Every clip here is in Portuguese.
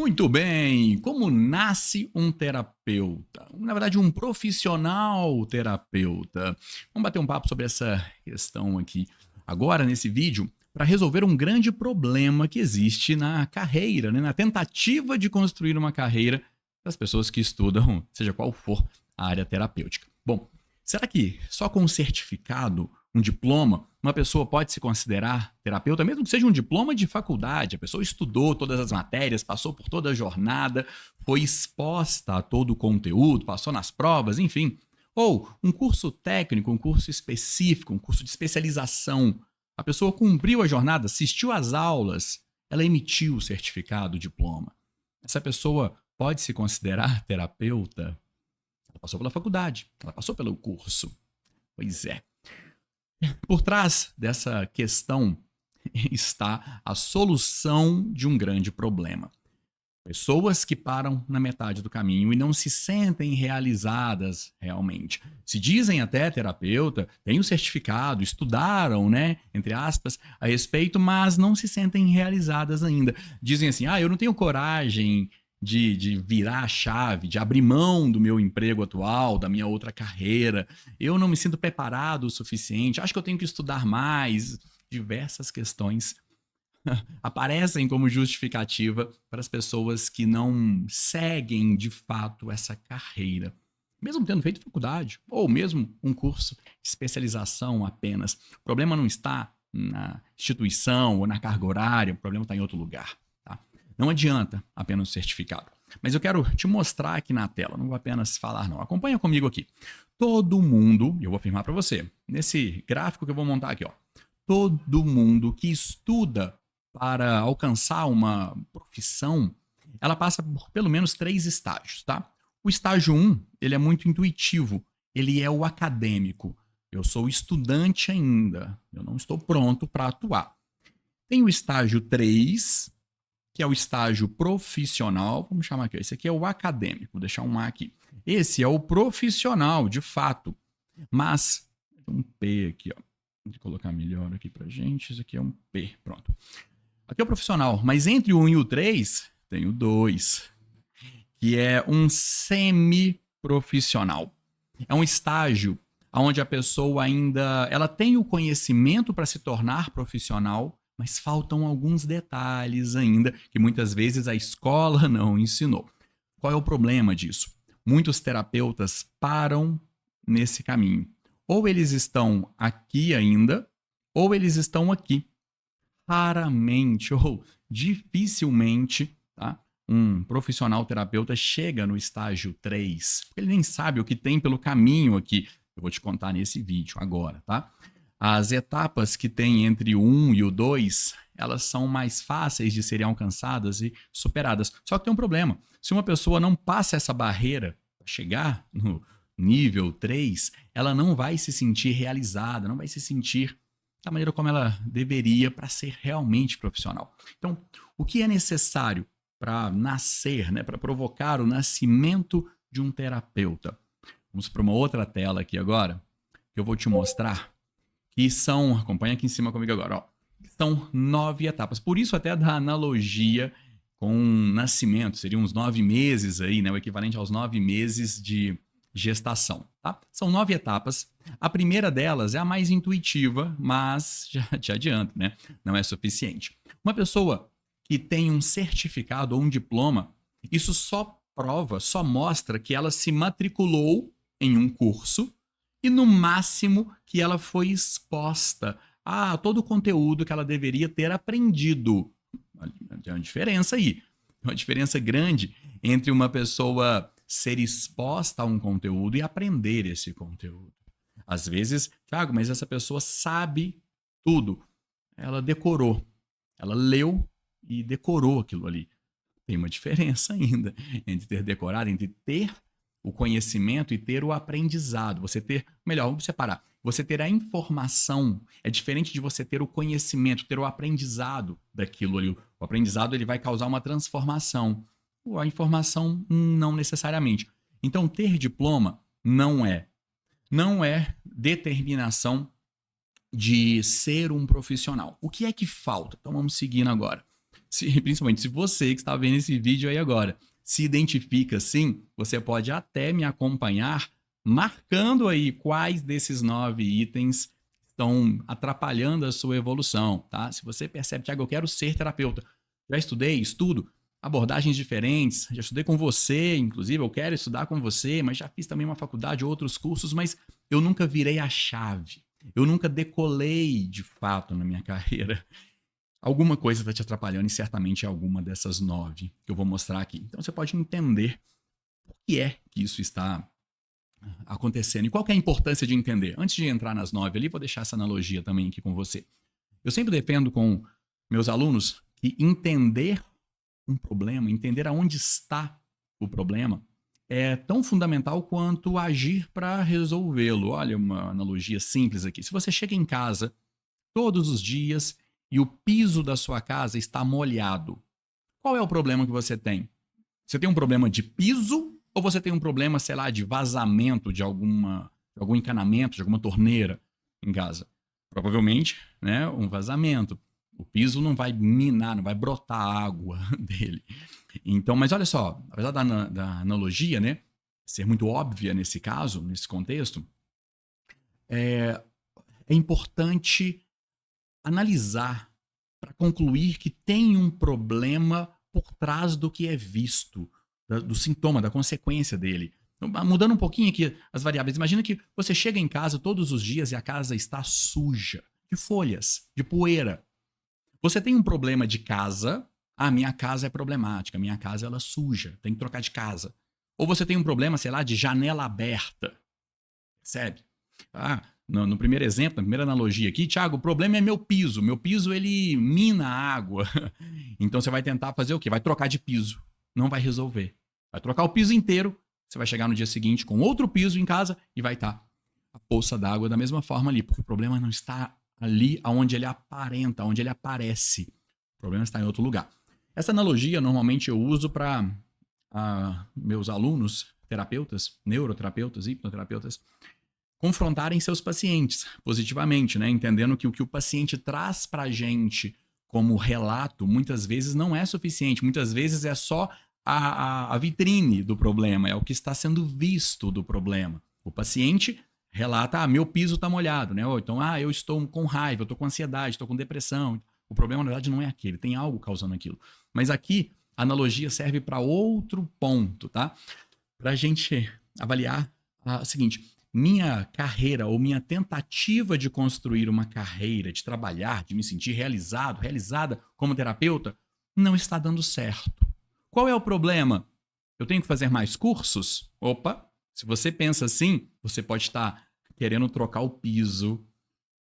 Muito bem, como nasce um terapeuta? Na verdade, um profissional terapeuta. Vamos bater um papo sobre essa questão aqui agora nesse vídeo para resolver um grande problema que existe na carreira, né? Na tentativa de construir uma carreira das pessoas que estudam, seja qual for a área terapêutica. Bom, será que só com um certificado, um diploma, uma pessoa pode se considerar terapeuta, mesmo que seja um diploma de faculdade? A pessoa estudou todas as matérias, passou por toda a jornada, foi exposta a todo o conteúdo, passou nas provas, enfim. Ou um curso técnico, um curso específico, um curso de especialização. A pessoa cumpriu a jornada, assistiu às aulas, ela emitiu o certificado, o diploma. Essa pessoa pode se considerar terapeuta? Ela passou pela faculdade, ela passou pelo curso. Pois é. Por trás dessa questão está a solução de um grande problema. Pessoas que param na metade do caminho e não se sentem realizadas realmente. Se dizem até terapeuta, têm o certificado, estudaram, né, entre aspas, a respeito, mas não se sentem realizadas ainda. Dizem assim, eu não tenho coragem de virar a chave, de abrir mão do meu emprego atual, da minha outra carreira. Eu não me sinto preparado o suficiente, acho que eu tenho que estudar mais. Diversas questões aparecem como justificativa para as pessoas que não seguem de fato essa carreira, mesmo tendo feito faculdade ou mesmo um curso de especialização apenas. O problema não está na instituição ou na carga horária, o problema está em outro lugar. Tá? Não adianta apenas o certificado. Mas eu quero te mostrar aqui na tela, não vou apenas falar não. Acompanha comigo aqui. Todo mundo, eu vou afirmar para você, nesse gráfico que eu vou montar aqui, ó, todo mundo que estuda para alcançar uma profissão, ela passa por pelo menos 3 estágios, tá? O estágio 1, ele é muito intuitivo, ele é o acadêmico. Eu sou estudante ainda, eu não estou pronto para atuar. Tem o estágio 3, que é o estágio profissional, vamos chamar aqui, esse aqui é o acadêmico, vou deixar um A aqui. Esse é o profissional, de fato, mas um P aqui, ó. Vou colocar melhor aqui pra gente, isso aqui é um P, pronto. Aqui é o profissional, mas entre o 1 e o 3, tem o 2, que é um semi-profissional. É um estágio onde a pessoa ainda ela tem o conhecimento para se tornar profissional, mas faltam alguns detalhes ainda que muitas vezes a escola não ensinou. Qual é o problema disso? Muitos terapeutas param nesse caminho. Ou eles estão aqui ainda, ou eles estão aqui. Raramente ou dificilmente, tá, um profissional terapeuta chega no estágio 3, porque ele nem sabe o que tem pelo caminho aqui. Eu vou te contar nesse vídeo agora, tá? As etapas que tem entre o 1 e o 2, elas são mais fáceis de serem alcançadas e superadas. Só que tem um problema. Se uma pessoa não passa essa barreira para chegar no nível 3, ela não vai se sentir realizada, não vai se sentir da maneira como ela deveria para ser realmente profissional. Então, o que é necessário para nascer, né, para provocar o nascimento de um terapeuta? Vamos para uma outra tela aqui agora, que eu vou te mostrar, que são, acompanha aqui em cima comigo agora, ó, são 9 etapas. Por isso até da analogia com nascimento, seriam uns 9 meses aí, né, o equivalente aos 9 meses de gestação, tá? São 9 etapas. A primeira delas é a mais intuitiva, mas já te adianto, né? Não é suficiente. Uma pessoa que tem um certificado ou um diploma, isso só prova, só mostra que ela se matriculou em um curso e no máximo que ela foi exposta a todo o conteúdo que ela deveria ter aprendido. Tem uma diferença aí, uma diferença grande entre uma pessoa ser exposta a um conteúdo e aprender esse conteúdo. Às vezes, Thiago, mas essa pessoa sabe tudo. Ela decorou, ela leu e decorou aquilo ali. Tem uma diferença ainda entre ter decorado, entre ter o conhecimento e ter o aprendizado. Você ter, melhor, vamos separar. Você ter a informação é diferente de você ter o conhecimento, ter o aprendizado daquilo ali. O aprendizado ele vai causar uma transformação. A informação não necessariamente. Então, ter diploma não é determinação de ser um profissional. O que é que falta? Então vamos seguindo agora. principalmente se você que está vendo esse vídeo aí agora se identifica assim, você pode até me acompanhar marcando aí quais desses 9 itens estão atrapalhando a sua evolução, tá? Se você percebe, Thiago, eu quero ser terapeuta, já estudei, estudo, abordagens diferentes, já estudei com você, inclusive eu quero estudar com você, mas já fiz também uma faculdade, outros cursos, mas eu nunca virei a chave, eu nunca decolei de fato na minha carreira. Alguma coisa está te atrapalhando e certamente é alguma dessas 9 que eu vou mostrar aqui. Então você pode entender por que é que isso está acontecendo e qual que é a importância de entender. Antes de entrar nas 9 ali, vou deixar essa analogia também aqui com você. Eu sempre defendo com meus alunos que entender um problema, entender aonde está o problema, é tão fundamental quanto agir para resolvê-lo. Olha uma analogia simples aqui. Se você chega em casa todos os dias e o piso da sua casa está molhado, qual é o problema que você tem? Você tem um problema de piso ou você tem um problema, sei lá, de vazamento de algum encanamento, de alguma torneira em casa? Provavelmente, né, um vazamento. O piso não vai minar, não vai brotar água dele. Então, mas olha só, apesar da analogia, né, ser muito óbvia nesse caso, nesse contexto, é importante analisar para concluir que tem um problema por trás do que é visto, do sintoma, da consequência dele. Mudando um pouquinho aqui as variáveis, imagina que você chega em casa todos os dias e a casa está suja, de folhas, de poeira. Você tem um problema de casa, minha casa é problemática, minha casa ela é suja, tem que trocar de casa. Ou você tem um problema, sei lá, de janela aberta, percebe? No primeiro exemplo, na primeira analogia aqui, Thiago, o problema é meu piso ele mina a água. Então você vai tentar fazer o quê? Vai trocar de piso, não vai resolver. Vai trocar o piso inteiro, você vai chegar no dia seguinte com outro piso em casa e vai estar a poça d'água da mesma forma ali, porque o problema não está ali onde ele aparenta, onde ele aparece. O problema está em outro lugar. Essa analogia normalmente eu uso para meus alunos, terapeutas, neuroterapeutas, hipnoterapeutas, confrontarem seus pacientes positivamente, né? Entendendo que o que o paciente traz para a gente como relato muitas vezes não é suficiente, muitas vezes é só a vitrine do problema, é o que está sendo visto do problema. O paciente relata, meu piso está molhado, né? Ou então, eu estou com raiva, eu estou com ansiedade, estou com depressão. O problema, na verdade, não é aquele, tem algo causando aquilo. Mas aqui, a analogia serve para outro ponto, tá? Para a gente avaliar o seguinte, minha carreira ou minha tentativa de construir uma carreira, de trabalhar, de me sentir realizado, realizada como terapeuta, não está dando certo. Qual é o problema? Eu tenho que fazer mais cursos? Opa, se você pensa assim, você pode estar querendo trocar o piso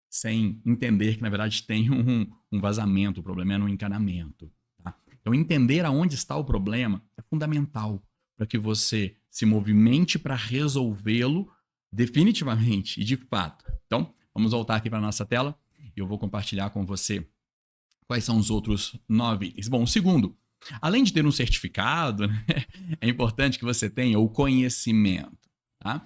sem entender que, na verdade, tem um vazamento, o problema é no encanamento. Tá? Então, entender aonde está o problema é fundamental para que você se movimente para resolvê-lo definitivamente e de fato. Então, vamos voltar aqui para a nossa tela e eu vou compartilhar com você quais são os outros 9 itens. Bom, o segundo, além de ter um certificado, né, é importante que você tenha o conhecimento. Tá?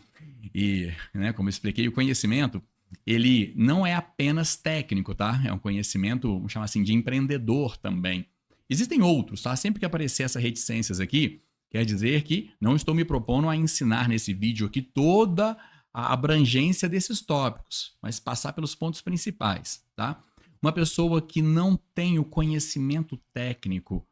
E, né, como eu expliquei, o conhecimento, ele não é apenas técnico, tá? É um conhecimento, vamos chamar assim, de empreendedor também. Existem outros, tá? Sempre que aparecer essas reticências aqui, quer dizer que não estou me propondo a ensinar nesse vídeo aqui toda a abrangência desses tópicos, mas passar pelos pontos principais, tá? Uma pessoa que não tem o conhecimento técnico,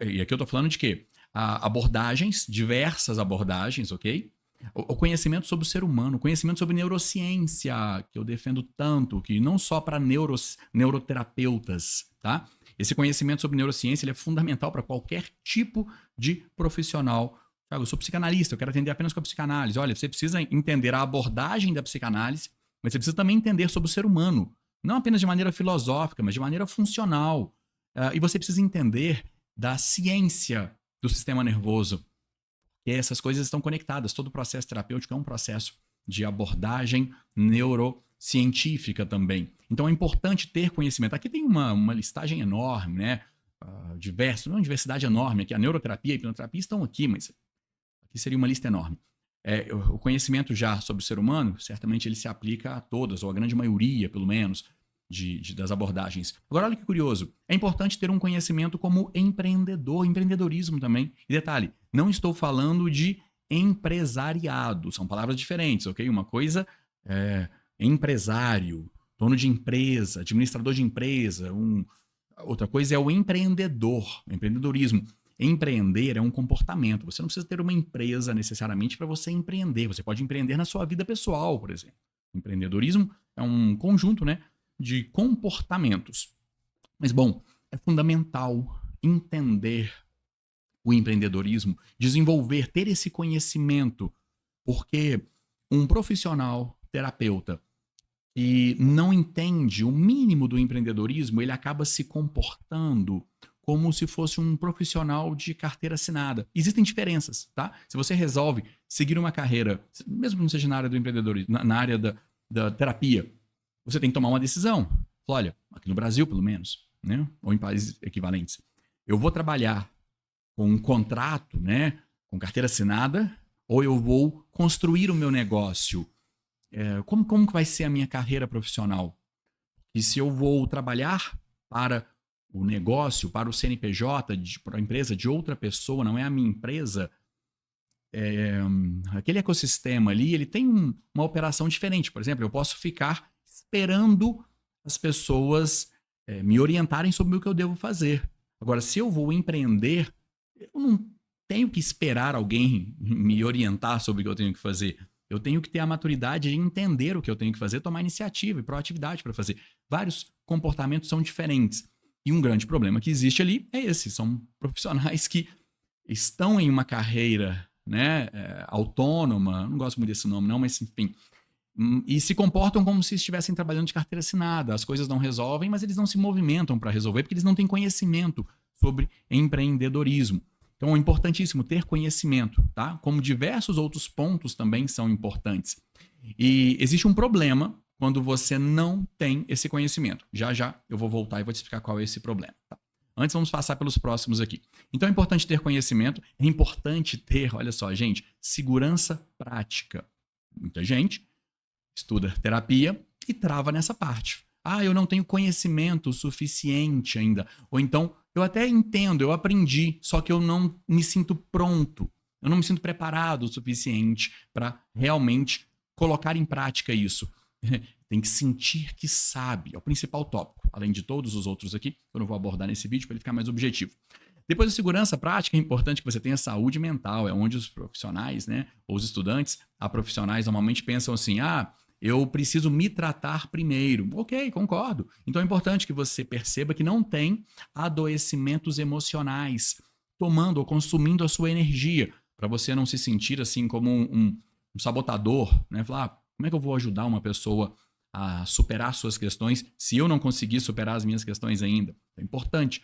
e aqui eu estou falando de quê? Abordagens, diversas abordagens, ok? O conhecimento sobre o ser humano, o conhecimento sobre neurociência, que eu defendo tanto, que não só para neuroterapeutas, tá? Esse conhecimento sobre neurociência ele é fundamental para qualquer tipo de profissional. Eu sou psicanalista, eu quero atender apenas com a psicanálise. Olha, você precisa entender a abordagem da psicanálise, mas você precisa também entender sobre o ser humano. Não apenas de maneira filosófica, mas de maneira funcional. E você precisa entender da ciência do sistema nervoso. E essas coisas estão conectadas. Todo processo terapêutico é um processo de abordagem neurocientífica também. Então é importante ter conhecimento. Aqui tem uma listagem enorme, né? Uma diversidade enorme aqui. A neuroterapia e a hipnoterapia estão aqui, mas aqui seria uma lista enorme. O conhecimento já sobre o ser humano, certamente ele se aplica a todas, ou a grande maioria, pelo menos. das abordagens. Agora, olha que curioso. É importante ter um conhecimento como empreendedor, empreendedorismo também. E detalhe, não estou falando de empresariado. São palavras diferentes, ok? Uma coisa é empresário, dono de empresa, administrador de empresa. Outra coisa é o empreendedor, empreendedorismo. Empreender é um comportamento. Você não precisa ter uma empresa necessariamente para você empreender. Você pode empreender na sua vida pessoal, por exemplo. Empreendedorismo é um conjunto, né, de comportamentos. Mas, bom, é fundamental entender o empreendedorismo, desenvolver, ter esse conhecimento, porque um profissional terapeuta que não entende o mínimo do empreendedorismo, ele acaba se comportando como se fosse um profissional de carteira assinada. Existem diferenças, tá? Se você resolve seguir uma carreira, mesmo que não seja na área do empreendedorismo, na área da terapia, você tem que tomar uma decisão. Olha, aqui no Brasil, pelo menos, né? Ou em países equivalentes, eu vou trabalhar com um contrato, né? Com carteira assinada, ou eu vou construir o meu negócio. Como que vai ser a minha carreira profissional? E se eu vou trabalhar para o negócio, para o CNPJ, para a empresa de outra pessoa, não é a minha empresa, aquele ecossistema ali, ele tem uma operação diferente. Por exemplo, eu posso ficar esperando as pessoas me orientarem sobre o que eu devo fazer. Agora, se eu vou empreender, eu não tenho que esperar alguém me orientar sobre o que eu tenho que fazer. Eu tenho que ter a maturidade de entender o que eu tenho que fazer, tomar iniciativa e proatividade para fazer. Vários comportamentos são diferentes. E um grande problema que existe ali é esse. São profissionais que estão em uma carreira, né, autônoma, não gosto muito desse nome não, mas enfim, e se comportam como se estivessem trabalhando de carteira assinada. As coisas não resolvem, mas eles não se movimentam para resolver porque eles não têm conhecimento sobre empreendedorismo. Então é importantíssimo ter conhecimento, tá? Como diversos outros pontos também são importantes. E existe um problema quando você não tem esse conhecimento. Já já eu vou voltar e vou te explicar qual é esse problema, tá? Antes vamos passar pelos próximos aqui. Então é importante ter conhecimento, é importante ter, olha só, gente, segurança prática. Muita gente estuda terapia e trava nessa parte. Ah, eu não tenho conhecimento suficiente ainda. Ou então, eu até entendo, eu aprendi, só que eu não me sinto pronto. Eu não me sinto preparado o suficiente para realmente colocar em prática isso. Tem que sentir que sabe. É o principal tópico, além de todos os outros aqui, que eu não vou abordar nesse vídeo para ele ficar mais objetivo. Depois da segurança prática, é importante que você tenha saúde mental. É onde os profissionais, né, ou os estudantes, profissionais normalmente pensam assim, eu preciso me tratar primeiro. Ok, concordo. Então é importante que você perceba que não tem adoecimentos emocionais tomando ou consumindo a sua energia, para você não se sentir assim como um sabotador, né? Falar, como é que eu vou ajudar uma pessoa a superar suas questões se eu não conseguir superar as minhas questões ainda? É importante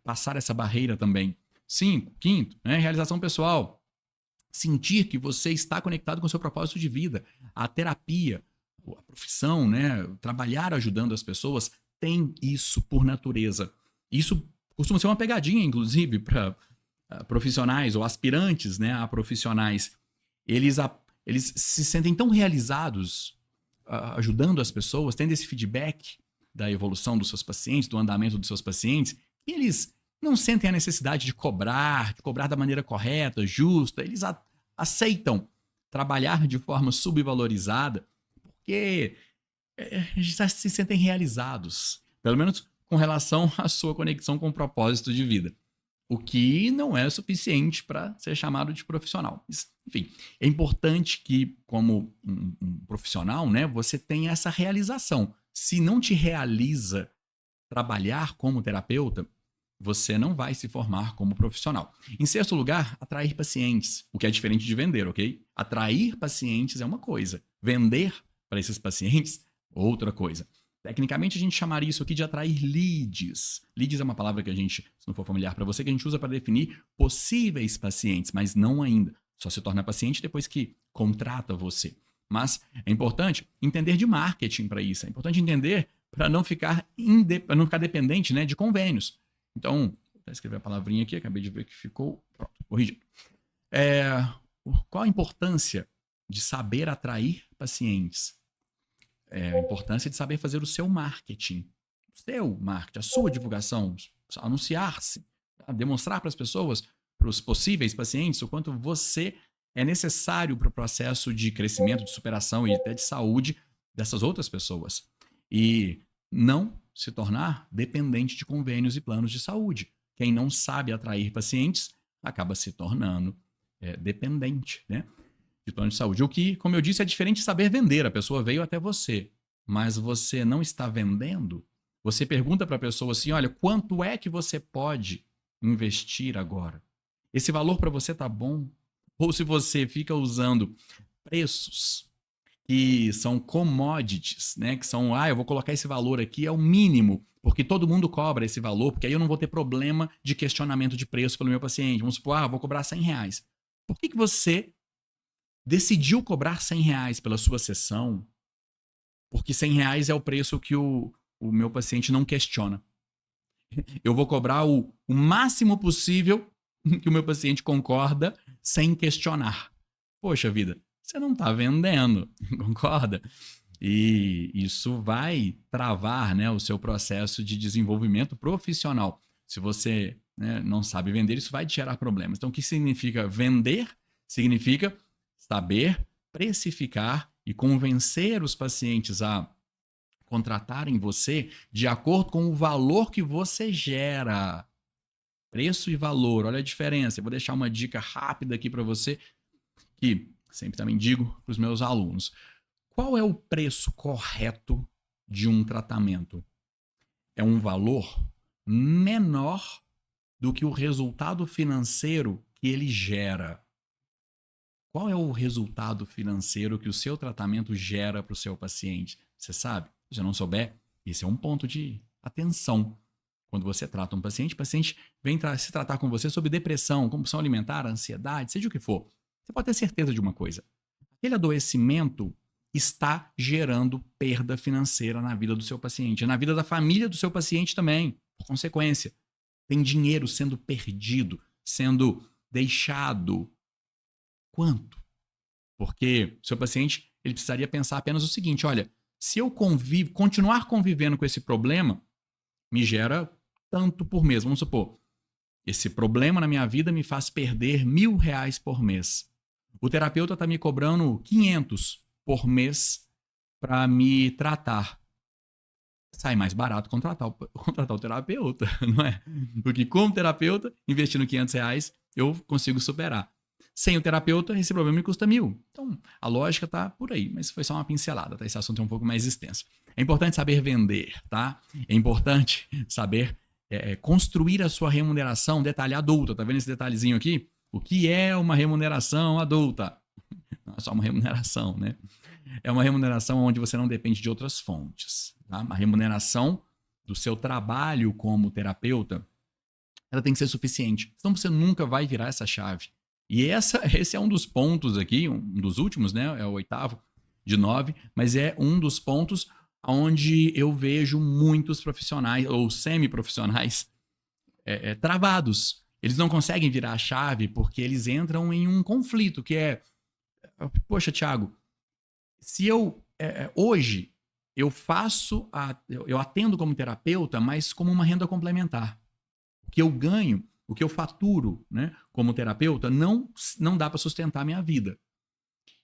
passar essa barreira também. 5, quinto, né? Realização pessoal. Sentir que você está conectado com o seu propósito de vida. A terapia, a profissão, né? Trabalhar ajudando as pessoas tem isso por natureza. Isso costuma ser uma pegadinha, inclusive, para profissionais ou aspirantes, né, a profissionais. Eles se sentem tão realizados ajudando as pessoas, tendo esse feedback da evolução dos seus pacientes, do andamento dos seus pacientes, que eles não sentem a necessidade de cobrar da maneira correta, justa. Eles aceitam trabalhar de forma subvalorizada porque já se sentem realizados, pelo menos com relação à sua conexão com o propósito de vida. O que não é suficiente para ser chamado de profissional. Enfim, é importante que, como um profissional, né, você tenha essa realização. Se não te realiza trabalhar como terapeuta, você não vai se formar como profissional. Em sexto lugar, atrair pacientes, o que é diferente de vender, ok? Atrair pacientes é uma coisa, vender para esses pacientes, outra coisa. Tecnicamente, a gente chamaria isso aqui de atrair leads. Leads é uma palavra que a gente, se não for familiar para você, que a gente usa para definir possíveis pacientes, mas não ainda. Só se torna paciente depois que contrata você. Mas é importante entender de marketing para isso. É importante entender para não ficar dependente, né, de convênios. Então, vou escrever a palavrinha aqui, acabei de ver que ficou. Pronto, corrigido. Qual a importância de saber atrair pacientes? a importância de saber fazer o seu marketing. O seu marketing, a sua divulgação, anunciar-se, tá? Demonstrar para as pessoas, para os possíveis pacientes, o quanto você é necessário para o processo de crescimento, de superação e até de saúde dessas outras pessoas. E não se tornar dependente de convênios e planos de saúde. Quem não sabe atrair pacientes acaba se tornando dependente, né, de plano de saúde. O que, como eu disse, é diferente de saber vender. A pessoa veio até você, mas você não está vendendo. Você pergunta para a pessoa assim: olha, quanto é que você pode investir agora? Esse valor para você tá bom? Ou se você fica usando preços que são commodities, né? Que são, eu vou colocar esse valor aqui, é o mínimo, porque todo mundo cobra esse valor, porque aí eu não vou ter problema de questionamento de preço pelo meu paciente. Vamos supor, vou cobrar R$100. Por que você decidiu cobrar R$100 pela sua sessão? Porque R$100 é o preço que o meu paciente não questiona. Eu vou cobrar o máximo possível que o meu paciente concorda sem questionar. Poxa vida, você não está vendendo, concorda? E isso vai travar, né, o seu processo de desenvolvimento profissional. Se você, né, não sabe vender, isso vai te gerar problemas. Então, o que significa vender? Significa saber precificar e convencer os pacientes a contratarem você de acordo com o valor que você gera. Preço e valor, olha a diferença. Eu vou deixar uma dica rápida aqui para você, que sempre também digo para os meus alunos. Qual é o preço correto de um tratamento? É um valor menor do que o resultado financeiro que ele gera. Qual é o resultado financeiro que o seu tratamento gera para o seu paciente? Você sabe? Se você não souber, esse é um ponto de atenção. Quando você trata um paciente, o paciente vem se tratar com você sobre depressão, compulsão alimentar, ansiedade, seja o que for. Você pode ter certeza de uma coisa. Aquele adoecimento está gerando perda financeira na vida do seu paciente, na vida da família do seu paciente também, por consequência. Tem dinheiro sendo perdido, sendo deixado. Quanto? Porque o seu paciente ele precisaria pensar apenas o seguinte: olha, se eu continuar convivendo com esse problema, me gera tanto por mês. Vamos supor, esse problema na minha vida me faz perder R$1.000 por mês. O terapeuta está me cobrando 500 por mês para me tratar. Sai mais barato contratar o terapeuta, não é? Porque como terapeuta, investindo R$500, eu consigo superar. Sem o terapeuta, esse problema me custa 1.000. Então, a lógica tá por aí, mas foi só uma pincelada, tá? Esse assunto é um pouco mais extenso. É importante saber vender, tá? É importante saber construir a sua remuneração, detalhe adulta. Tá vendo esse detalhezinho aqui? O que é uma remuneração adulta? Não é só uma remuneração, né? É uma remuneração onde você não depende de outras fontes. Tá? Uma remuneração do seu trabalho como terapeuta, ela tem que ser suficiente. Senão você nunca vai virar essa chave. E esse é um dos pontos aqui, um dos últimos, né? É o 8º de 9, mas é um dos pontos onde eu vejo muitos profissionais ou semi-profissionais travados. Eles não conseguem virar a chave porque eles entram em um conflito que é: poxa, Thiago, se eu hoje eu eu atendo como terapeuta, mas como uma renda complementar. O que eu ganho, o que eu faturo, né, como terapeuta, não dá para sustentar a minha vida.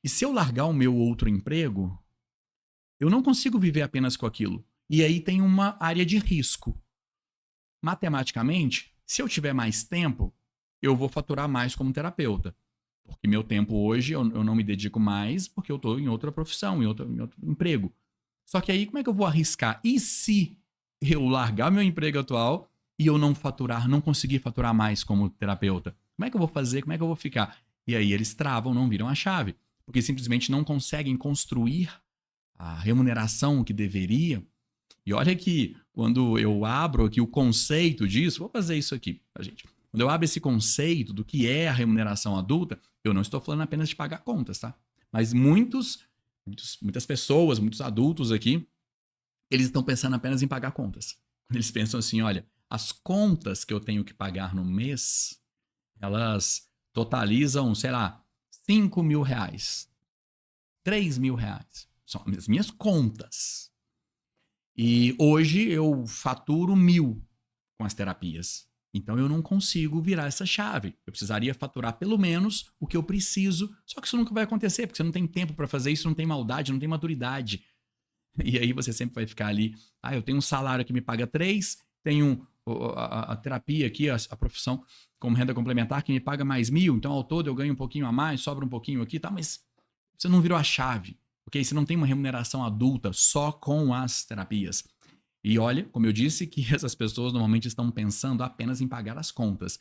E se eu largar o meu outro emprego, eu não consigo viver apenas com aquilo. E aí tem uma área de risco. Matematicamente, se eu tiver mais tempo, eu vou faturar mais como terapeuta. Porque meu tempo hoje eu não me dedico mais porque eu estou em outra profissão, em outro emprego. Só que aí como é que eu vou arriscar? E se eu largar meu emprego atual e eu não conseguir faturar mais como terapeuta? Como é que eu vou fazer? Como é que eu vou ficar? E aí eles travam, não viram a chave. Porque simplesmente não conseguem construir a remuneração que deveria. E olha que quando eu abro aqui o conceito disso, vou fazer isso aqui, tá, gente? Quando eu abro esse conceito do que é a remuneração adulta, eu não estou falando apenas de pagar contas, tá? Mas muitas pessoas, muitos adultos aqui, eles estão pensando apenas em pagar contas. Eles pensam assim: olha, as contas que eu tenho que pagar no mês, elas totalizam, sei lá, R$5.000, R$3.000. são as minhas contas. E hoje eu faturo 1.000 com as terapias. Então eu não consigo virar essa chave. Eu precisaria faturar pelo menos o que eu preciso. Só que isso nunca vai acontecer, porque você não tem tempo para fazer isso, não tem maldade, não tem maturidade. E aí você sempre vai ficar ali, eu tenho um salário que me paga 3, tenho a terapia aqui, a profissão como renda complementar que me paga mais 1.000, então ao todo eu ganho um pouquinho a mais, sobra um pouquinho aqui, tá? Mas você não virou a chave, porque você não tem uma remuneração adulta só com as terapias. E olha, como eu disse, que essas pessoas normalmente estão pensando apenas em pagar as contas.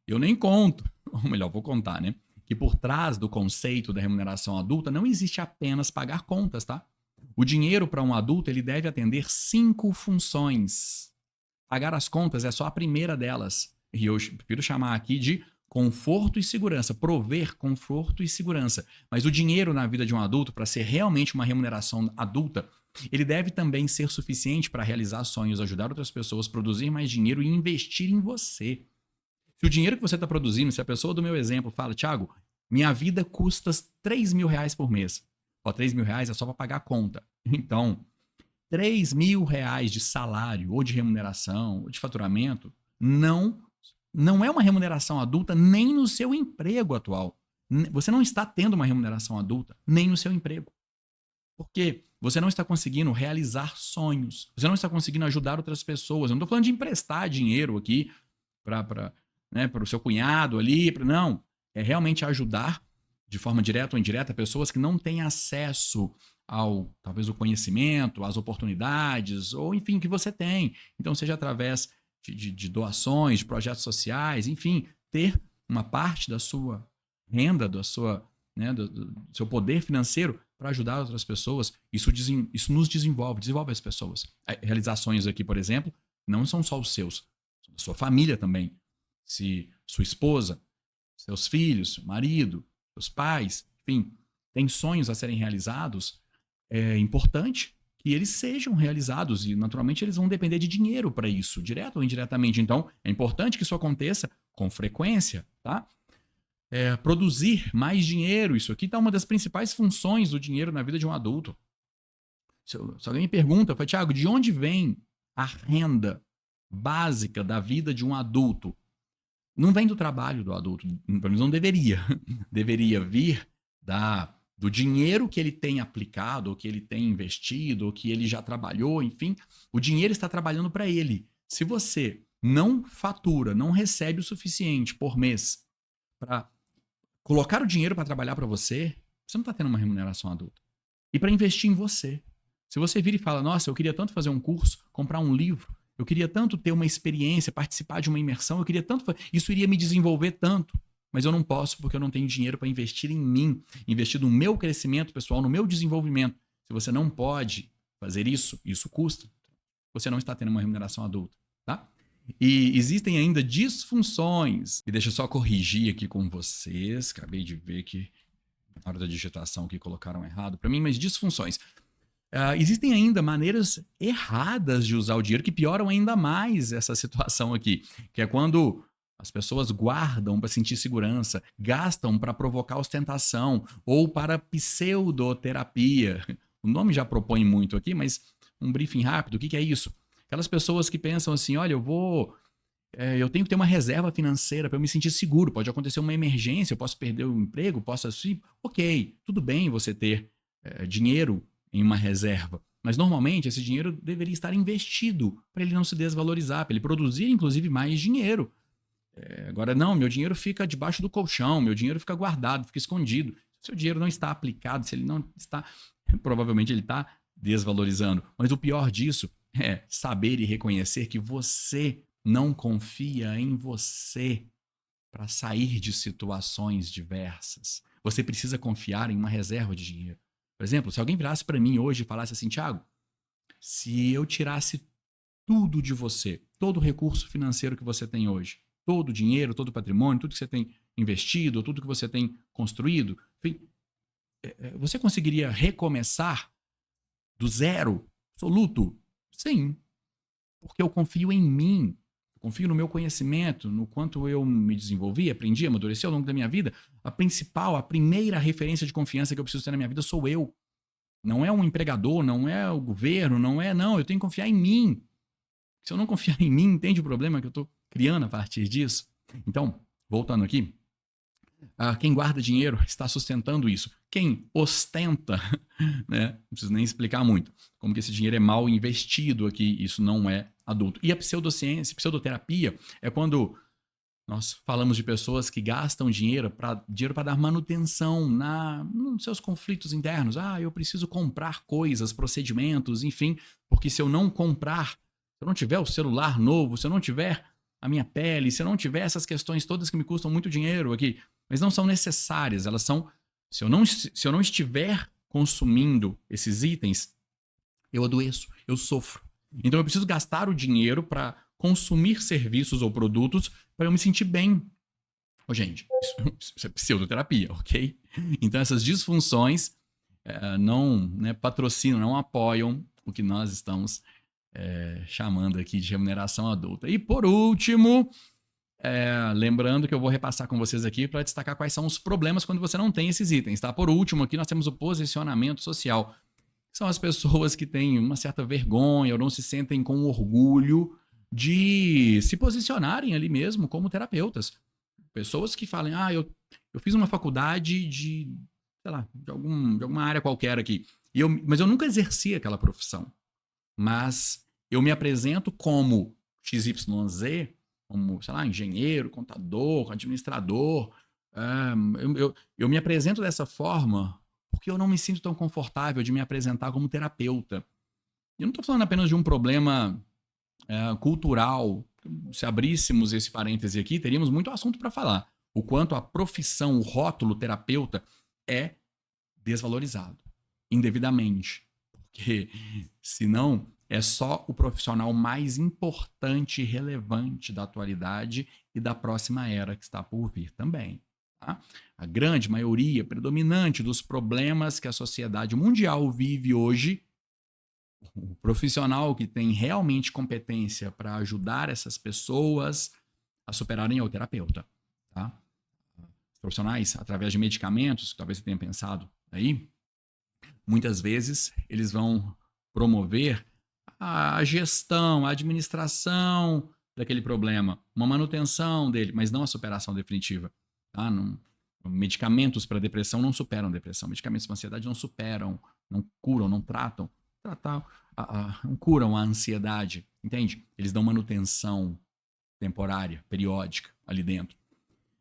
Eu nem conto, ou melhor, vou contar, né? Que por trás do conceito da remuneração adulta não existe apenas pagar contas, tá? O dinheiro para um adulto ele deve atender 5 funções. Pagar as contas é só a primeira delas. E eu prefiro chamar aqui de conforto e segurança, prover conforto e segurança. Mas o dinheiro na vida de um adulto, para ser realmente uma remuneração adulta, ele deve também ser suficiente para realizar sonhos, ajudar outras pessoas, produzir mais dinheiro e investir em você. Se o dinheiro que você está produzindo, se a pessoa do meu exemplo fala, Thiago, minha vida custa 3 mil reais por mês. 3 mil reais é só para pagar a conta. Então, 3 mil reais de salário, ou de remuneração, ou de faturamento, não é uma remuneração adulta nem no seu emprego atual. Você não está tendo uma remuneração adulta nem no seu emprego. Porque você não está conseguindo realizar sonhos. Você não está conseguindo ajudar outras pessoas. Eu não estou falando de emprestar dinheiro aqui para o seu cunhado ali. Não. É realmente ajudar de forma direta ou indireta pessoas que não têm acesso ao, talvez, o conhecimento, às oportunidades, ou enfim, que você tem. Então, seja através de doações, de projetos sociais, enfim, ter uma parte da sua renda, do seu poder financeiro para ajudar outras pessoas, isso nos desenvolve as pessoas. Realizações aqui, por exemplo, não são só os seus, são da sua família também. Se sua esposa, seus filhos, marido, seus pais, enfim, têm sonhos a serem realizados, é importante que eles sejam realizados e, naturalmente, eles vão depender de dinheiro para isso, direto ou indiretamente. Então, é importante que isso aconteça com frequência, tá? Produzir mais dinheiro, isso aqui está uma das principais funções do dinheiro na vida de um adulto. Se alguém me pergunta, Thiago, de onde vem a renda básica da vida de um adulto? Não vem do trabalho do adulto, pelo menos não deveria. Deveria vir do dinheiro que ele tem aplicado, ou que ele tem investido, ou que ele já trabalhou, enfim. O dinheiro está trabalhando para ele. Se você não fatura, não recebe o suficiente por mês para colocar o dinheiro para trabalhar para você, você não está tendo uma remuneração adulta. E para investir em você. Se você vira e fala, nossa, eu queria tanto fazer um curso, comprar um livro, eu queria tanto ter uma experiência, participar de uma imersão, eu queria tanto, isso iria me desenvolver tanto, mas eu não posso porque eu não tenho dinheiro para investir em mim, investir no meu crescimento pessoal, no meu desenvolvimento. Se você não pode fazer isso, isso custa, você não está tendo uma remuneração adulta, tá? E existem ainda disfunções. E deixa eu só corrigir aqui com vocês. Acabei de ver que na hora da digitação que colocaram errado para mim, mas disfunções. Existem ainda maneiras erradas de usar o dinheiro que pioram ainda mais essa situação aqui, que é quando as pessoas guardam para sentir segurança, gastam para provocar ostentação ou para pseudoterapia. O nome já propõe muito aqui, mas um briefing rápido, o que é isso? Aquelas pessoas que pensam assim, olha, eu tenho que ter uma reserva financeira para eu me sentir seguro, pode acontecer uma emergência, eu posso perder o emprego, posso assim, ok, tudo bem você ter dinheiro em uma reserva, mas normalmente esse dinheiro deveria estar investido para ele não se desvalorizar, para ele produzir inclusive mais dinheiro. Agora não, meu dinheiro fica debaixo do colchão, meu dinheiro fica guardado, fica escondido. Se o seu dinheiro não está aplicado, se ele não está, provavelmente ele está desvalorizando. Mas o pior disso é saber e reconhecer que você não confia em você para sair de situações diversas. Você precisa confiar em uma reserva de dinheiro. Por exemplo, se alguém virasse para mim hoje e falasse assim, Thiago, se eu tirasse tudo de você, todo o recurso financeiro que você tem hoje, todo o dinheiro, todo o patrimônio, tudo que você tem investido, tudo que você tem construído, enfim, você conseguiria recomeçar do zero, absoluto? Sim, porque eu confio em mim, eu confio no meu conhecimento, no quanto eu me desenvolvi, aprendi, amadureci ao longo da minha vida. A primeira referência de confiança que eu preciso ter na minha vida sou eu. Não é um empregador, não é o governo, não, eu tenho que confiar em mim. Se eu não confiar em mim, entende o problema que eu estou criando a partir disso? Então, voltando aqui, quem guarda dinheiro está sustentando isso. Quem ostenta, né, não preciso nem explicar muito, como que esse dinheiro é mal investido aqui, isso não é adulto. E a pseudociência, pseudoterapia, é quando nós falamos de pessoas que gastam dinheiro para dar manutenção nos seus conflitos internos. Eu preciso comprar coisas, procedimentos, enfim, porque se eu não comprar, se eu não tiver o celular novo, se eu não tiver a minha pele, se eu não tiver essas questões todas que me custam muito dinheiro aqui, mas não são necessárias, elas são, se eu não estiver consumindo esses itens, eu adoeço, eu sofro. Então eu preciso gastar o dinheiro para consumir serviços ou produtos para eu me sentir bem. Gente, isso é pseudoterapia, ok? Então essas disfunções não, né, patrocinam, não apoiam o que nós estamos chamando aqui de remuneração adulta. E por último, lembrando que eu vou repassar com vocês aqui para destacar quais são os problemas quando você não tem esses itens, tá? Por último, aqui nós temos o posicionamento social. São as pessoas que têm uma certa vergonha ou não se sentem com orgulho de se posicionarem ali mesmo como terapeutas. Pessoas que falam, eu fiz uma faculdade de, sei lá, de alguma área qualquer aqui, mas eu nunca exerci aquela profissão. Mas eu me apresento como XYZ, como, sei lá, engenheiro, contador, administrador. Eu me apresento dessa forma porque eu não me sinto tão confortável de me apresentar como terapeuta. E eu não estou falando apenas de um problema cultural. Se abríssemos esse parêntese aqui, teríamos muito assunto para falar. O quanto a profissão, o rótulo terapeuta é desvalorizado indevidamente. Porque senão é só o profissional mais importante e relevante da atualidade e da próxima era que está por vir também. Tá? A grande maioria, predominante dos problemas que a sociedade mundial vive hoje, o profissional que tem realmente competência para ajudar essas pessoas a superarem é o terapeuta. Tá? Os profissionais, através de medicamentos, que talvez você tenha pensado aí, muitas vezes eles vão promover a gestão, a administração daquele problema, uma manutenção dele, mas não a superação definitiva. Tá? Medicamentos para depressão não superam depressão, medicamentos para ansiedade não superam, não curam, não tratam, não curam a ansiedade, entende? Eles dão manutenção temporária, periódica ali dentro.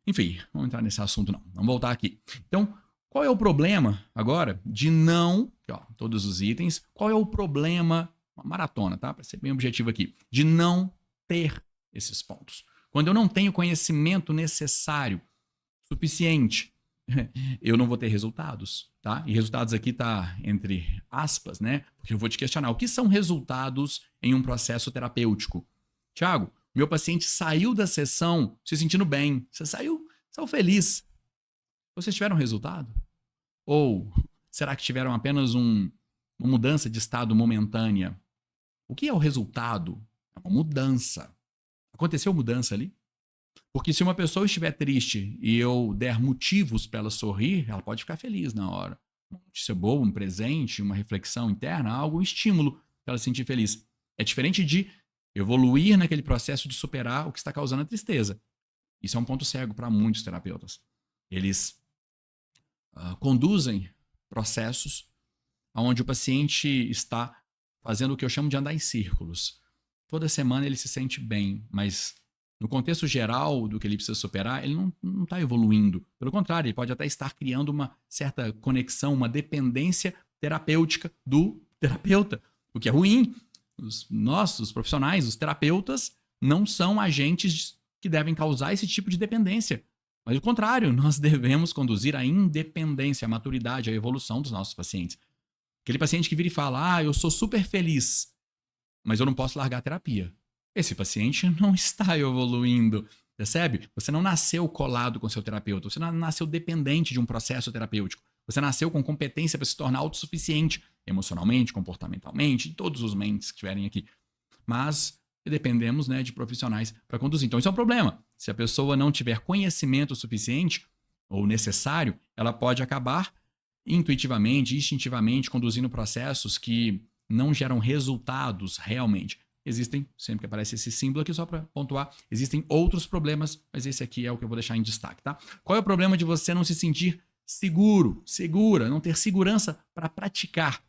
Enfim, não vamos entrar nesse assunto não, vamos voltar aqui. Então, qual é o problema agora de não, todos os itens, qual é o problema, uma maratona, tá? Para ser bem objetivo aqui, de não ter esses pontos. Quando eu não tenho conhecimento necessário, suficiente, eu não vou ter resultados, tá? E resultados aqui tá entre aspas, né? Porque eu vou te questionar, o que são resultados em um processo terapêutico? Tiago, meu paciente saiu da sessão se sentindo bem, você saiu feliz. Vocês tiveram resultado? Ou será que tiveram apenas uma mudança de estado momentânea? O que é o resultado? É uma mudança. Aconteceu mudança ali? Porque se uma pessoa estiver triste e eu der motivos para ela sorrir, ela pode ficar feliz na hora. Uma notícia boa, um presente, uma reflexão interna, algo, um estímulo para ela se sentir feliz. É diferente de evoluir naquele processo de superar o que está causando a tristeza. Isso é um ponto cego para muitos terapeutas. Eles conduzem processos onde o paciente está fazendo o que eu chamo de andar em círculos. Toda semana ele se sente bem, mas no contexto geral do que ele precisa superar, ele não está evoluindo. Pelo contrário, ele pode até estar criando uma certa conexão, uma dependência terapêutica do terapeuta, o que é ruim. Os profissionais, os terapeutas, não são agentes que devem causar esse tipo de dependência. Mas, ao contrário, nós devemos conduzir a independência, a maturidade, a evolução dos nossos pacientes. Aquele paciente que vira e fala, eu sou super feliz, mas eu não posso largar a terapia. Esse paciente não está evoluindo, percebe? Você não nasceu colado com seu terapeuta, você não nasceu dependente de um processo terapêutico. Você nasceu com competência para se tornar autossuficiente, emocionalmente, comportamentalmente, de todos os mentes que estiverem aqui. Mas dependemos, né, de profissionais para conduzir. Então, isso é um problema. Se a pessoa não tiver conhecimento suficiente ou necessário, ela pode acabar intuitivamente, instintivamente, conduzindo processos que não geram resultados realmente. Existem, sempre que aparece esse símbolo aqui, só para pontuar, existem outros problemas, mas esse aqui é o que eu vou deixar em destaque, tá? Qual é o problema de você não se sentir seguro, segura, não ter segurança para praticar?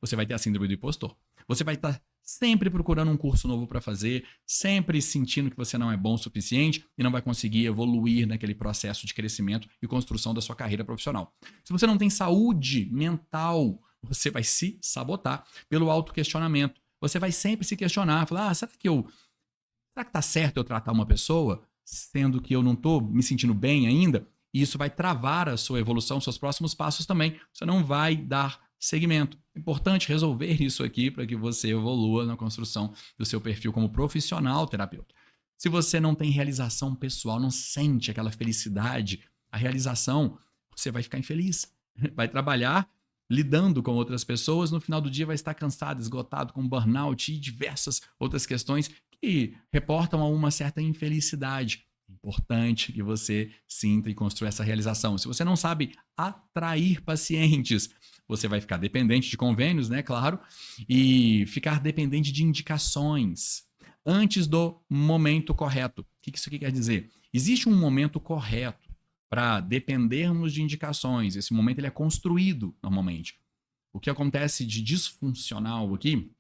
Você vai ter a síndrome do impostor. Você vai estar sempre procurando um curso novo para fazer, sempre sentindo que você não é bom o suficiente e não vai conseguir evoluir naquele processo de crescimento e construção da sua carreira profissional. Se você não tem saúde mental, você vai se sabotar pelo autoquestionamento. Você vai sempre se questionar, falar, será que tá certo eu tratar uma pessoa, sendo que eu não tô me sentindo bem ainda? E isso vai travar a sua evolução, seus próximos passos também. Você não vai dar seguimento. É importante resolver isso aqui para que você evolua na construção do seu perfil como profissional terapeuta. Se você não tem realização pessoal, não sente aquela felicidade, a realização, você vai ficar infeliz. Vai trabalhar lidando com outras pessoas, no final do dia vai estar cansado, esgotado, com burnout e diversas outras questões que reportam a uma certa infelicidade. É importante que você sinta e construa essa realização. Se você não sabe atrair pacientes, você vai ficar dependente de convênios, né, claro, e ficar dependente de indicações antes do momento correto. O que isso aqui quer dizer? Existe um momento correto para dependermos de indicações. Esse momento ele é construído normalmente. O que acontece de disfuncional aqui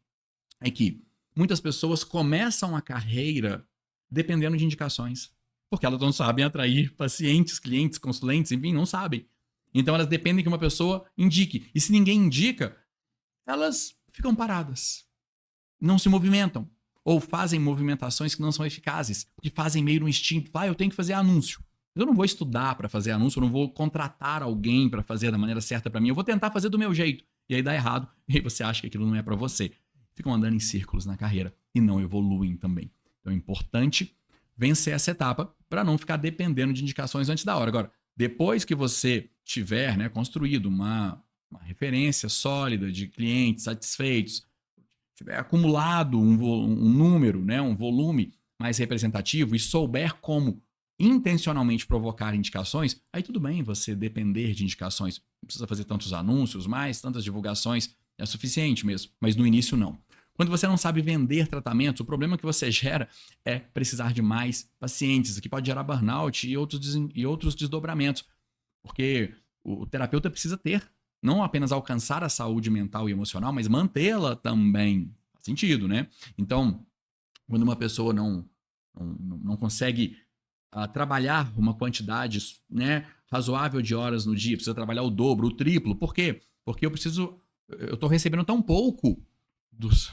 é que muitas pessoas começam a carreira dependendo de indicações, porque elas não sabem atrair pacientes, clientes, consulentes, enfim, não sabem. Então elas dependem que uma pessoa indique. E se ninguém indica, elas ficam paradas, não se movimentam, ou fazem movimentações que não são eficazes, porque fazem meio no instinto. Eu tenho que fazer anúncio. Eu não vou estudar para fazer anúncio, eu não vou contratar alguém para fazer da maneira certa para mim. Eu vou tentar fazer do meu jeito. E aí dá errado, e aí você acha que aquilo não é para você. Ficam andando em círculos na carreira e não evoluem também. Então é importante vencer essa etapa para não ficar dependendo de indicações antes da hora. Agora, depois que você tiver, né, construído uma referência sólida de clientes satisfeitos, tiver acumulado um número, né, um volume mais representativo e souber como intencionalmente provocar indicações, aí tudo bem você depender de indicações. Não precisa fazer tantos anúncios mais, tantas divulgações, é suficiente mesmo, mas no início não. Quando você não sabe vender tratamentos, o problema que você gera é precisar de mais pacientes, o que pode gerar burnout e outros desdobramentos. Porque o terapeuta precisa ter, não apenas alcançar a saúde mental e emocional, mas mantê-la também. Faz sentido, né? Então, quando uma pessoa não consegue trabalhar uma quantidade, né, razoável de horas no dia, precisa trabalhar o dobro, o triplo. Por quê? Porque eu estou recebendo tão pouco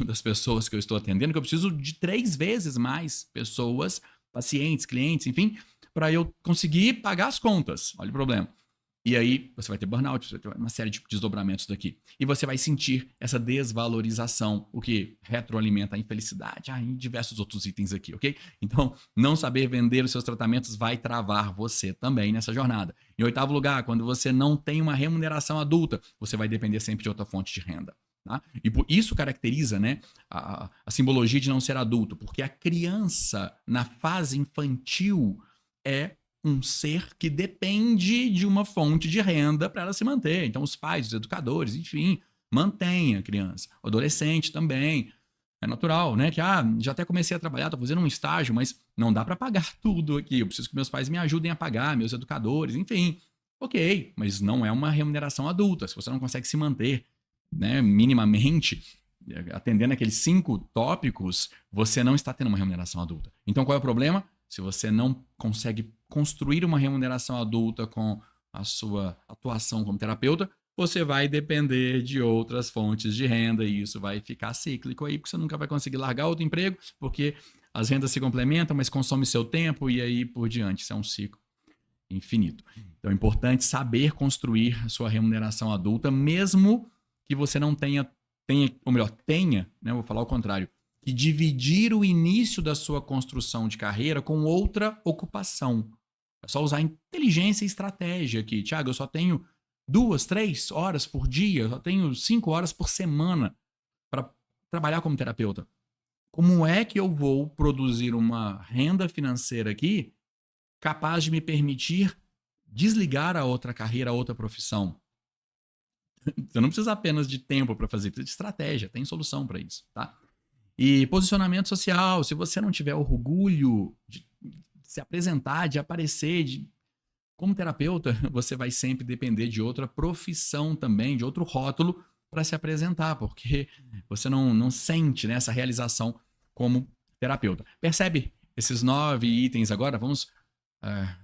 das pessoas que eu estou atendendo que eu preciso de 3 vezes mais pessoas, pacientes, clientes, enfim, para eu conseguir pagar as contas. Olha o problema. E aí você vai ter burnout, você vai ter uma série de desdobramentos daqui. E você vai sentir essa desvalorização, o que retroalimenta a infelicidade, e diversos outros itens aqui, ok? Então, não saber vender os seus tratamentos vai travar você também nessa jornada. Em 8º lugar, quando você não tem uma remuneração adulta, você vai depender sempre de outra fonte de renda. Tá? E por isso caracteriza, né, a simbologia de não ser adulto, porque a criança, na fase infantil, é um ser que depende de uma fonte de renda para ela se manter. Então, os pais, os educadores, enfim, mantêm a criança. O adolescente também. É natural, né? Que já até comecei a trabalhar, estou fazendo um estágio, mas não dá para pagar tudo aqui. Eu preciso que meus pais me ajudem a pagar, meus educadores, enfim. Ok, mas não é uma remuneração adulta. Se você não consegue se manter, né, minimamente, atendendo aqueles 5 tópicos, você não está tendo uma remuneração adulta. Então, qual é o problema? Se você não consegue construir uma remuneração adulta com a sua atuação como terapeuta, você vai depender de outras fontes de renda e isso vai ficar cíclico aí, porque você nunca vai conseguir largar outro emprego, porque as rendas se complementam, mas consome seu tempo e aí por diante. Isso é um ciclo infinito. Então é importante saber construir a sua remuneração adulta, mesmo que você não tenha, ou melhor, né, vou falar o contrário, que dividir o início da sua construção de carreira com outra ocupação. É só usar inteligência e estratégia aqui. Tiago, eu só tenho 2, 3 horas por dia, eu só tenho 5 horas por semana para trabalhar como terapeuta. Como é que eu vou produzir uma renda financeira aqui capaz de me permitir desligar a outra carreira, a outra profissão? Você não precisa apenas de tempo para fazer, precisa de estratégia, tem solução para isso, tá? E posicionamento social, se você não tiver orgulho de se apresentar, de aparecer, como terapeuta, você vai sempre depender de outra profissão também, de outro rótulo para se apresentar, porque você não sente, né, essa realização como terapeuta. Percebe esses 9 itens agora? Vamos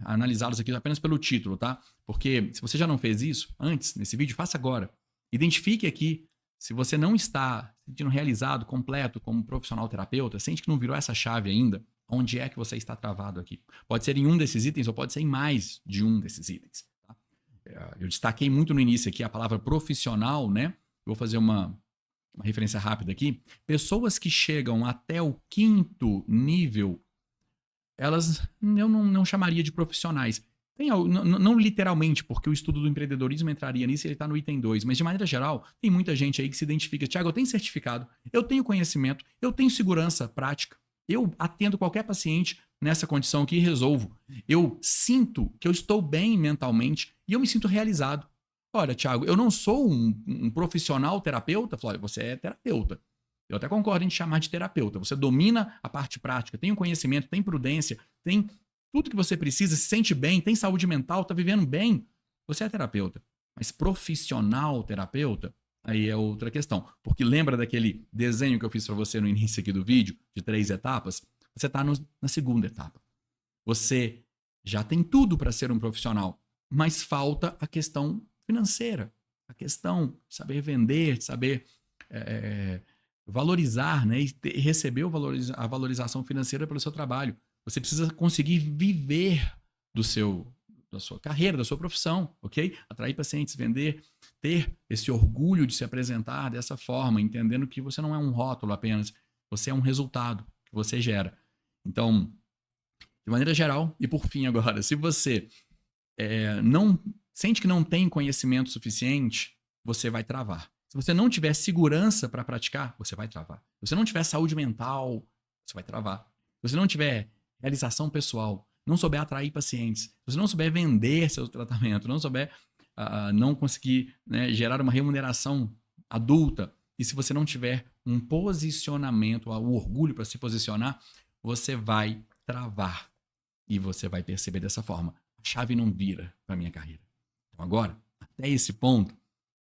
analisá-los aqui apenas pelo título, tá? Porque se você já não fez isso antes, nesse vídeo, faça agora. Identifique aqui se você não está se sentindo realizado, completo como profissional terapeuta, sente que não virou essa chave ainda, onde é que você está travado aqui? Pode ser em um desses itens ou pode ser em mais de um desses itens. Tá? Eu destaquei muito no início aqui a palavra profissional, né? Eu vou fazer uma referência rápida aqui. Pessoas que chegam até o 5º nível, elas eu não chamaria de profissionais. Não literalmente, porque o estudo do empreendedorismo entraria nisso e ele está no item 2, mas de maneira geral, tem muita gente aí que se identifica. Tiago, eu tenho certificado, eu tenho conhecimento, eu tenho segurança prática, eu atendo qualquer paciente nessa condição aqui e resolvo. Eu sinto que eu estou bem mentalmente e eu me sinto realizado. Olha, Tiago, eu não sou um profissional terapeuta. Flávio, você é terapeuta. Eu até concordo em te chamar de terapeuta. Você domina a parte prática, tem o conhecimento, tem prudência, tem tudo que você precisa, se sente bem, tem saúde mental, está vivendo bem. Você é terapeuta. Mas profissional terapeuta, aí é outra questão. Porque lembra daquele desenho que eu fiz para você no início aqui do vídeo, de 3 etapas? Você está na segunda etapa. Você já tem tudo para ser um profissional, mas falta a questão financeira. A questão de saber vender, de saber valorizar, né? E receber a valorização financeira pelo seu trabalho. Você precisa conseguir viver da sua carreira, da sua profissão, ok? Atrair pacientes, vender, ter esse orgulho de se apresentar dessa forma, entendendo que você não é um rótulo apenas, você é um resultado que você gera. Então, de maneira geral, e por fim agora, se você não sente que não tem conhecimento suficiente, você vai travar. Se você não tiver segurança para praticar, você vai travar. Se você não tiver saúde mental, você vai travar. Se você não tiver realização pessoal, não souber atrair pacientes, se você não souber vender seu tratamento, não souber não conseguir, né, gerar uma remuneração adulta, e se você não tiver um posicionamento, o orgulho para se posicionar, você vai travar. E você vai perceber dessa forma. A chave não vira para a minha carreira. Então agora, até esse ponto,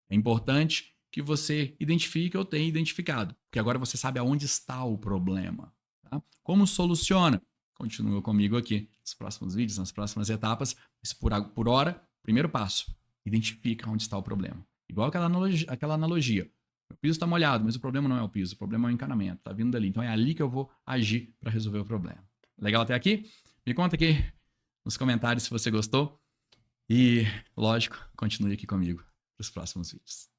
é importante que você identifique ou tenha identificado. Porque agora você sabe aonde está o problema. Tá? Como soluciona? Continua comigo aqui nos próximos vídeos, nas próximas etapas. Mas por hora, primeiro passo, identifica onde está o problema. Igual aquela analogia. O piso está molhado, mas o problema não é o piso, o problema é o encanamento. Está vindo dali. Então é ali que eu vou agir para resolver o problema. Legal até aqui? Me conta aqui nos comentários se você gostou. E, lógico, continue aqui comigo para os próximos vídeos.